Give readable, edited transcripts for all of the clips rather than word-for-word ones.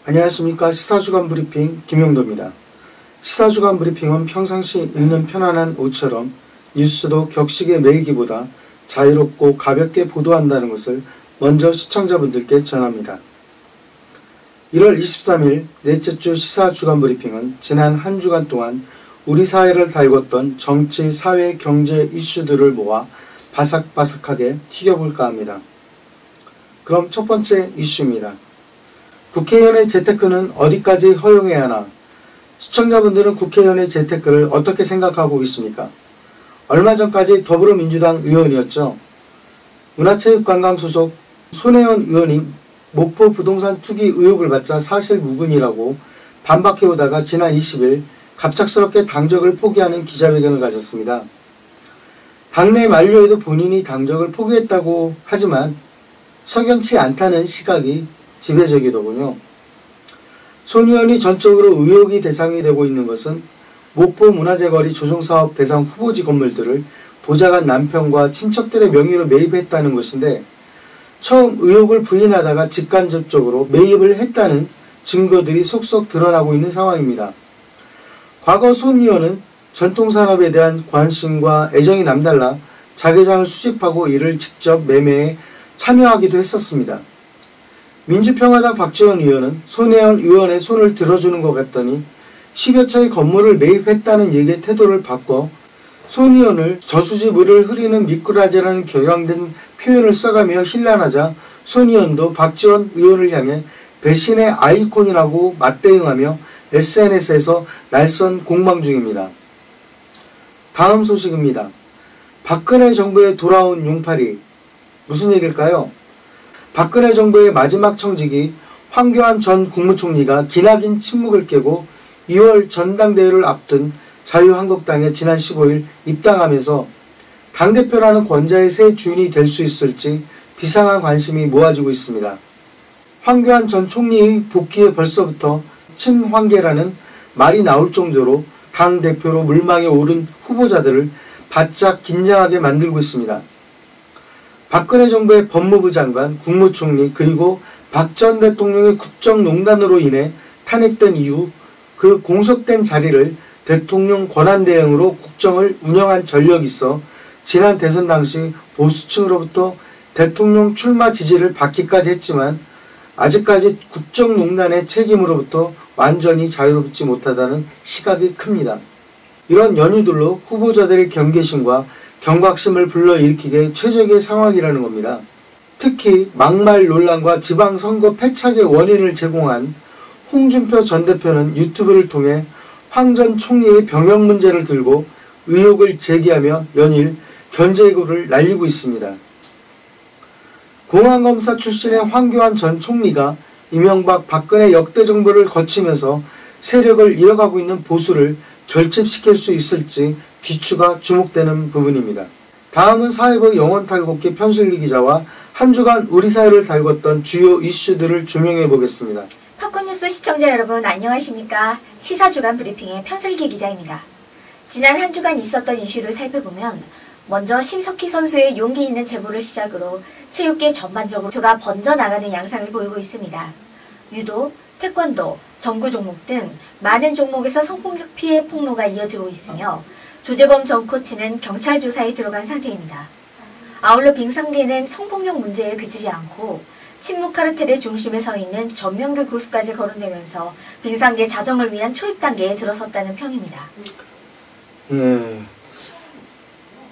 안녕하십니까. 시사주간 브리핑 김용도입니다. 시사주간 브리핑은 평상시 읽는 편안한 옷처럼 뉴스도 격식에 매이기보다 자유롭고 가볍게 보도한다는 것을 먼저 시청자분들께 전합니다. 1월 23일 넷째 주 시사주간 브리핑은 지난 한 주간 동안 우리 사회를 달궜던 정치, 사회, 경제 이슈들을 모아 바삭바삭하게 튀겨볼까 합니다. 그럼 첫 번째 이슈입니다. 국회의원의 재테크는 어디까지 허용해야 하나? 시청자분들은 국회의원의 재테크를 어떻게 생각하고 있습니까? 얼마 전까지 더불어민주당 의원이었죠. 문화체육관광 소속 손혜원 의원이 목포 부동산 투기 의혹을 받자 사실무근이라고 반박해오다가 지난 20일 갑작스럽게 당적을 포기하는 기자회견을 가졌습니다. 당내 만료에도 본인이 당적을 포기했다고 하지만 석연치 않다는 시각이 지배적이더군요. 손 의원이 전적으로 의혹이 대상이 되고 있는 것은 목포 문화재거리 조성사업 대상 후보지 건물들을 보좌관 남편과 친척들의 명의로 매입했다는 것인데, 처음 의혹을 부인하다가 직간접적으로 매입을 했다는 증거들이 속속 드러나고 있는 상황입니다. 과거 손 의원은 전통산업에 대한 관심과 애정이 남달라 자개장을 수집하고 이를 직접 매매에 참여하기도 했었습니다. 민주평화당 박지원 의원은 손혜원 의원의 손을 들어주는 것 같더니 10여 차의 건물을 매입했다는 얘기의 태도를 바꿔 손 의원을 저수지물을 흐리는 미꾸라지라는 격양된 표현을 써가며 힐난하자 손 의원도 박지원 의원을 향해 배신의 아이콘이라고 맞대응하며 SNS에서 날선 공방 중입니다. 다음 소식입니다. 박근혜 정부에 돌아온 용팔이. 무슨 얘기일까요? 박근혜 정부의 마지막 청직이 황교안 전 국무총리가 기나긴 침묵을 깨고 2월 전당대회를 앞둔 자유한국당에 지난 15일 입당하면서 당대표라는 권좌의 새 주인이 될 수 있을지 비상한 관심이 모아지고 있습니다. 황교안 전 총리의 복귀에 벌써부터 친황계라는 말이 나올 정도로 당대표로 물망에 오른 후보자들을 바짝 긴장하게 만들고 있습니다. 박근혜 정부의 법무부 장관, 국무총리 그리고 박 전 대통령의 국정농단으로 인해 탄핵된 이후 그 공석된 자리를 대통령 권한대행으로 국정을 운영한 전력이 있어 지난 대선 당시 보수층으로부터 대통령 출마 지지를 받기까지 했지만 아직까지 국정농단의 책임으로부터 완전히 자유롭지 못하다는 시각이 큽니다. 이런 연유들로 후보자들의 경계심과 경각심을 불러일으키게 최적의 상황이라는 겁니다. 특히 막말 논란과 지방선거 패착의 원인을 제공한 홍준표 전 대표는 유튜브를 통해 황 전 총리의 병역 문제를 들고 의혹을 제기하며 연일 견제구를 날리고 있습니다. 공안검사 출신의 황교안 전 총리가 이명박 박근혜 역대 정부를 거치면서 세력을 이어가고 있는 보수를 결집시킬 수 있을지 귀추가 주목되는 부분입니다. 다음은 사회부 영원탈곡기 편슬기 기자와 한 주간 우리 사회를 달궜던 주요 이슈들을 조명해 보겠습니다. 팝콘뉴스 시청자 여러분 안녕하십니까? 시사주간 브리핑의 편슬기 기자입니다. 지난 한 주간 있었던 이슈를 살펴보면 먼저 심석희 선수의 용기 있는 제보를 시작으로 체육계 전반적으로 수가 번져나가는 양상을 보이고 있습니다. 유도, 태권도, 정구 종목 등 많은 종목에서 성폭력 피해 폭로가 이어지고 있으며 조재범 전 코치는 경찰 조사에 들어간 상태입니다. 아울러 빙상계는 성폭력 문제에 그치지 않고 친묵 카르텔의 중심에 서 있는 전명규 고수까지 거론되면서 빙상계 자정을 위한 초입 단계에 들어섰다는 평입니다. 예,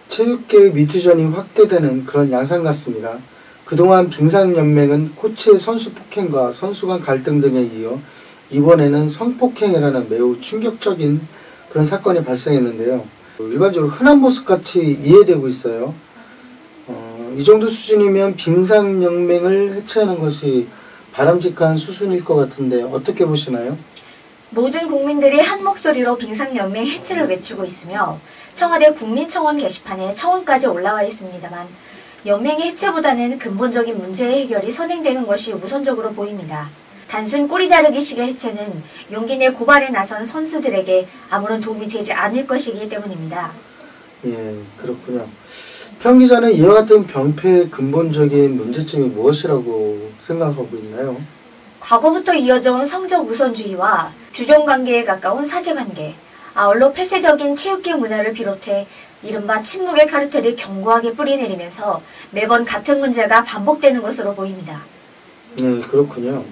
체육계의 미투전이 확대되는 그런 양상 같습니다. 그동안 빙상연맹은 코치의 선수 폭행과 선수 간 갈등 등에 이어 이번에는 성폭행이라는 매우 충격적인 그런 사건이 발생했는데요. 일반적으로 흔한 모습같이 이해되고 있어요. 이 정도 수준이면 빙상연맹을 해체하는 것이 바람직한 수순일 것 같은데 어떻게 보시나요? 모든 국민들이 한 목소리로 빙상연맹 해체를 외치고 있으며 청와대 국민청원 게시판에 청원까지 올라와 있습니다만 연맹의 해체보다는 근본적인 문제의 해결이 선행되는 것이 우선적으로 보입니다. 단순 꼬리 자르기식의 해체는 용기 내 고발에 나선 선수들에게 아무런 도움이 되지 않을 것이기 때문입니다. 예, 그렇군요. 편 기자는 이와 같은 병폐의 근본적인 문제점이 무엇이라고 생각하고 있나요? 과거부터 이어져 온 성적 우선주의와 주종관계에 가까운 사제관계, 아울러 폐쇄적인 체육계 문화를 비롯해 이른바 침묵의 카르텔이 견고하게 뿌리내리면서 매번 같은 문제가 반복되는 것으로 보입니다. 네, 그렇군요.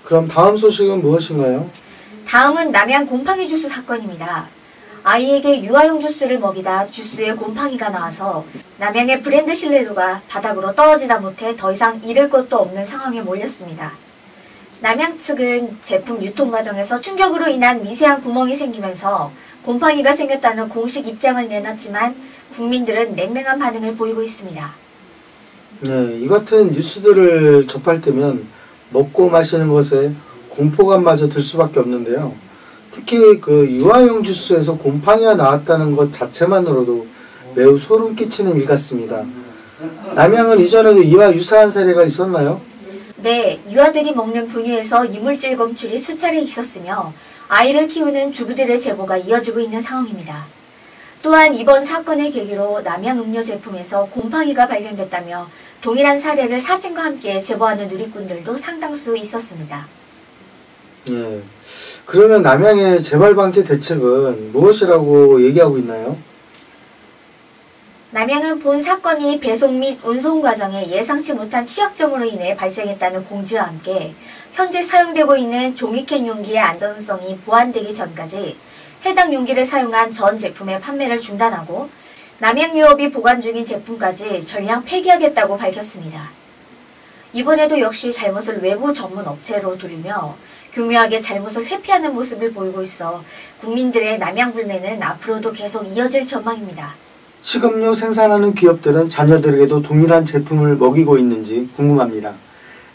그럼 다음 소식은 무엇인가요? 다음은 남양 곰팡이 주스 사건입니다. 아이에게 유아용 주스를 먹이다 주스에 곰팡이가 나와서 남양의 브랜드 신뢰도가 바닥으로 떨어지다 못해 더 이상 잃을 것도 없는 상황에 몰렸습니다. 남양 측은 제품 유통 과정에서 충격으로 인한 미세한 구멍이 생기면서 곰팡이가 생겼다는 공식 입장을 내놨지만 국민들은 냉랭한 반응을 보이고 있습니다. 네, 이 같은 뉴스들을 접할 때면 먹고 마시는 것에 공포감마저 들 수밖에 없는데요. 특히 그 유아용 주스에서 곰팡이가 나왔다는 것 자체만으로도 매우 소름 끼치는 일 같습니다. 남양은 이전에도 이와 유사한 사례가 있었나요? 네, 유아들이 먹는 분유에서 이물질 검출이 수차례 있었으며 아이를 키우는 주부들의 제보가 이어지고 있는 상황입니다. 또한 이번 사건의 계기로 남양 음료 제품에서 곰팡이가 발견됐다며 동일한 사례를 사진과 함께 제보하는 누리꾼들도 상당수 있었습니다. 예. 그러면 남양의 재발 방지 대책은 무엇이라고 얘기하고 있나요? 남양은 본 사건이 배송 및 운송 과정에 예상치 못한 취약점으로 인해 발생했다는 공지와 함께 현재 사용되고 있는 종이캔 용기의 안전성이 보완되기 전까지 해당 용기를 사용한 전 제품의 판매를 중단하고 남양유업이 보관 중인 제품까지 전량 폐기하겠다고 밝혔습니다. 이번에도 역시 잘못을 외부 전문 업체로 돌리며 교묘하게 잘못을 회피하는 모습을 보이고 있어 국민들의 남양 불매는 앞으로도 계속 이어질 전망입니다. 식음료 생산하는 기업들은 자녀들에게도 동일한 제품을 먹이고 있는지 궁금합니다.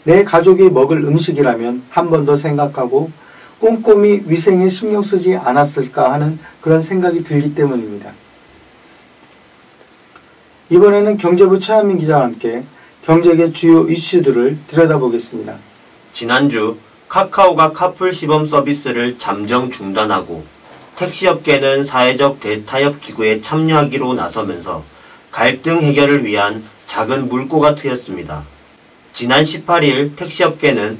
내 가족이 먹을 음식이라면 한 번 더 생각하고 꼼꼼히 위생에 신경 쓰지 않았을까 하는 그런 생각이 들기 때문입니다. 이번에는 경제부 최한민 기자와 함께 경제계 주요 이슈들을 들여다보겠습니다. 지난주 카카오가 카풀 시범 서비스를 잠정 중단하고 택시업계는 사회적 대타협 기구에 참여하기로 나서면서 갈등 해결을 위한 작은 물꼬가 트였습니다. 지난 18일 택시업계는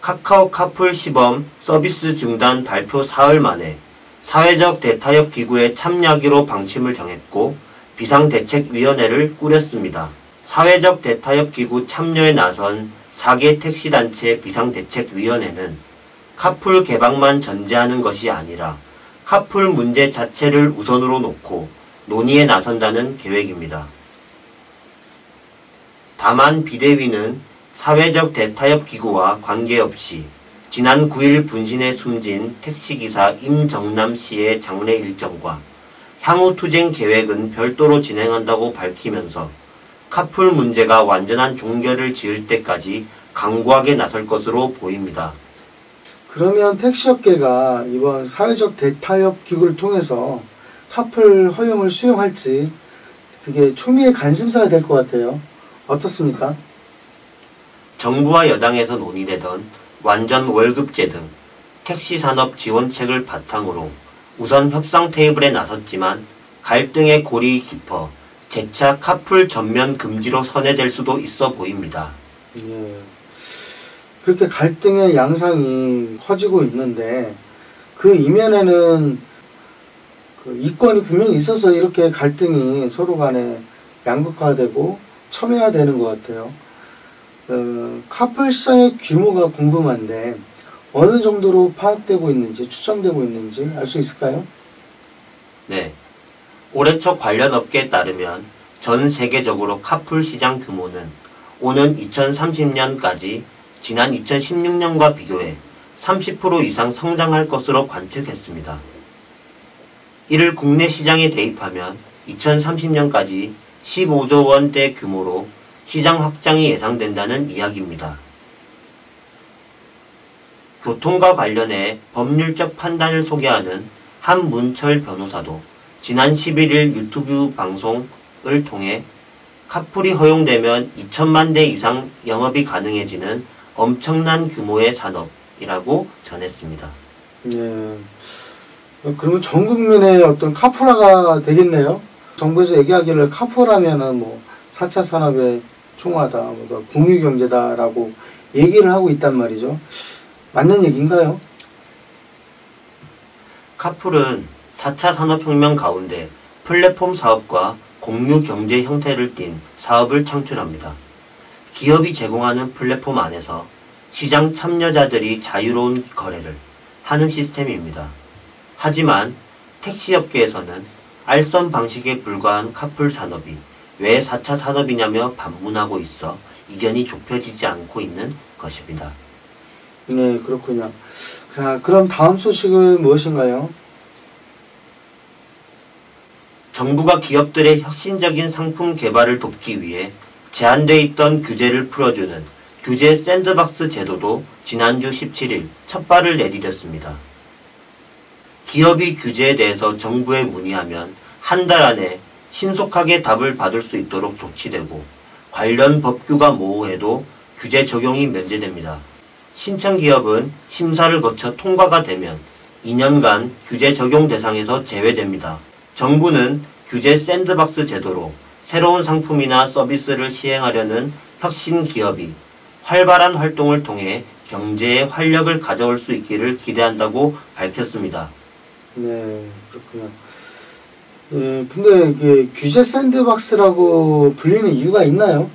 카카오 카풀 시범 서비스 중단 발표 사흘 만에 사회적 대타협 기구에 참여하기로 방침을 정했고 비상대책위원회를 꾸렸습니다. 사회적 대타협 기구 참여에 나선 4개 택시단체 비상대책위원회는 카풀 개방만 전제하는 것이 아니라 카풀 문제 자체를 우선으로 놓고 논의에 나선다는 계획입니다. 다만 비대위는 사회적 대타협 기구와 관계없이 지난 9일 분신에 숨진 택시기사 임정남 씨의 장례 일정과 향후 투쟁 계획은 별도로 진행한다고 밝히면서 카풀 문제가 완전한 종결을 지을 때까지 강구하게 나설 것으로 보입니다. 그러면 택시업계가 이번 사회적 대타협 기구를 통해서 카풀 허용을 수용할지 그게 초미의 관심사가 될 것 같아요. 어떻습니까? 정부와 여당에서 논의되던 완전 월급제 등 택시산업 지원책을 바탕으로 우선 협상 테이블에 나섰지만 갈등의 골이 깊어 재차 카풀 전면 금지로 선회될 수도 있어 보입니다. 예. 그렇게 갈등의 양상이 커지고 있는데 그 이면에는 그 이권이 분명히 있어서 이렇게 갈등이 서로 간에 양극화되고 첨예화되는 것 같아요. 카풀 시장의 규모가 궁금한데 어느 정도로 파악되고 있는지 추정되고 있는지 알 수 있을까요? 네. 올해 초 관련 업계에 따르면 전 세계적으로 카풀 시장 규모는 오는 2030년까지 지난 2016년과 비교해 30% 이상 성장할 것으로 관측했습니다. 이를 국내 시장에 대입하면 2030년까지 15조 원대 규모로 시장 확장이 예상된다는 이야기입니다. 교통과 관련해 법률적 판단을 소개하는 한문철 변호사도 지난 11일 유튜브 방송을 통해 카풀이 허용되면 2천만 대 이상 영업이 가능해지는 엄청난 규모의 산업이라고 전했습니다. 예. 그러면 전 국민의 어떤 카풀화가 되겠네요. 정부에서 얘기하기를 카풀하면은 뭐 4차 산업의 총화다, 공유경제다라고 얘기를 하고 있단 말이죠. 맞는 얘기인가요? 카풀은 4차 산업혁명 가운데 플랫폼 사업과 공유 경제 형태를 띤 사업을 창출합니다. 기업이 제공하는 플랫폼 안에서 시장 참여자들이 자유로운 거래를 하는 시스템입니다. 하지만 택시업계에서는 알선 방식에 불과한 카풀 산업이 왜 4차 산업이냐며 반문하고 있어 이견이 좁혀지지 않고 있는 것입니다. 네, 그렇군요. 자, 그럼 다음 소식은 무엇인가요? 정부가 기업들의 혁신적인 상품 개발을 돕기 위해 제한돼 있던 규제를 풀어주는 규제 샌드박스 제도도 지난주 17일 첫 발을 내디뎠습니다. 기업이 규제에 대해서 정부에 문의하면 한 달 안에 신속하게 답을 받을 수 있도록 조치되고 관련 법규가 모호해도 규제 적용이 면제됩니다. 신청 기업은 심사를 거쳐 통과가 되면 2년간 규제 적용 대상에서 제외됩니다. 정부는 규제 샌드박스 제도로 새로운 상품이나 서비스를 시행하려는 혁신 기업이 활발한 활동을 통해 경제에 활력을 가져올 수 있기를 기대한다고 밝혔습니다. 네, 그렇군요. 예, 근데 이게 규제 샌드박스라고 불리는 이유가 있나요?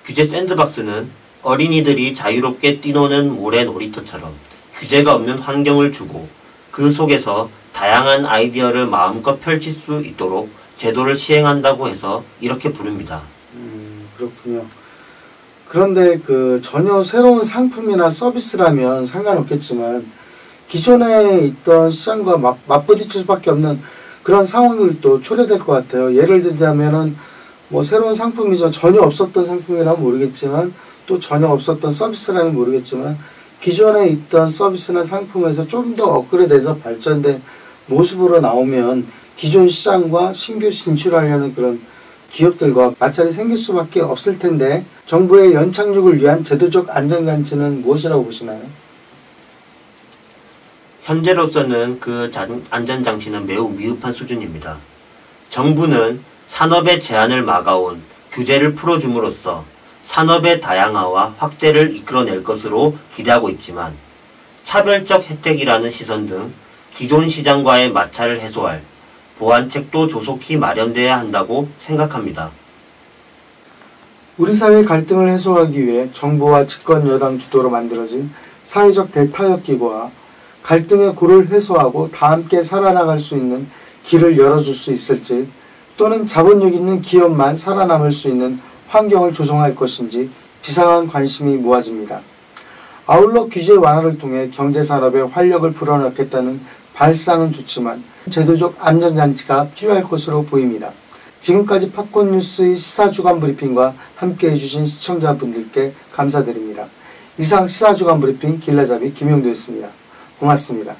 규제 샌드박스는 어린이들이 자유롭게 뛰노는 모래 놀이터처럼 규제가 없는 환경을 주고 그 속에서 다양한 아이디어를 마음껏 펼칠 수 있도록 제도를 시행한다고 해서 이렇게 부릅니다. 그렇군요. 그런데 전혀 새로운 상품이나 서비스라면 상관없겠지만 기존에 있던 시장과 맞부딪힐 수밖에 없는 그런 상황들도 초래될 것 같아요. 예를 들자면은 뭐 새로운 상품이죠. 전혀 없었던 상품이라면 모르겠지만 또 전혀 없었던 서비스라면 모르겠지만 기존에 있던 서비스나 상품에서 좀 더 업그레이드해서 발전된 모습으로 나오면 기존 시장과 신규 진출하려는 그런 기업들과 마찰이 생길 수밖에 없을 텐데 정부의 연착륙을 위한 제도적 안전장치는 무엇이라고 보시나요? 현재로서는 그 안전장치는 매우 미흡한 수준입니다. 정부는 산업의 제한을 막아온 규제를 풀어줌으로써 산업의 다양화와 확대를 이끌어낼 것으로 기대하고 있지만 차별적 혜택이라는 시선 등 기존 시장과의 마찰을 해소할 보완책도 조속히 마련돼야 한다고 생각합니다. 우리 사회 갈등을 해소하기 위해 정부와 집권 여당 주도로 만들어진 사회적 대타협기구와 갈등의 고를 해소하고 다 함께 살아나갈 수 있는 길을 열어줄 수 있을지 또는 자본력 있는 기업만 살아남을 수 있는 환경을 조성할 것인지 비상한 관심이 모아집니다. 아울러 규제 완화를 통해 경제산업에 활력을 불어넣겠다는 발상은 좋지만 제도적 안전장치가 필요할 것으로 보입니다. 지금까지 팝콘 뉴스의 시사주간 브리핑과 함께해 주신 시청자분들께 감사드립니다. 이상 시사주간 브리핑 길라잡이 김용도였습니다. 고맙습니다.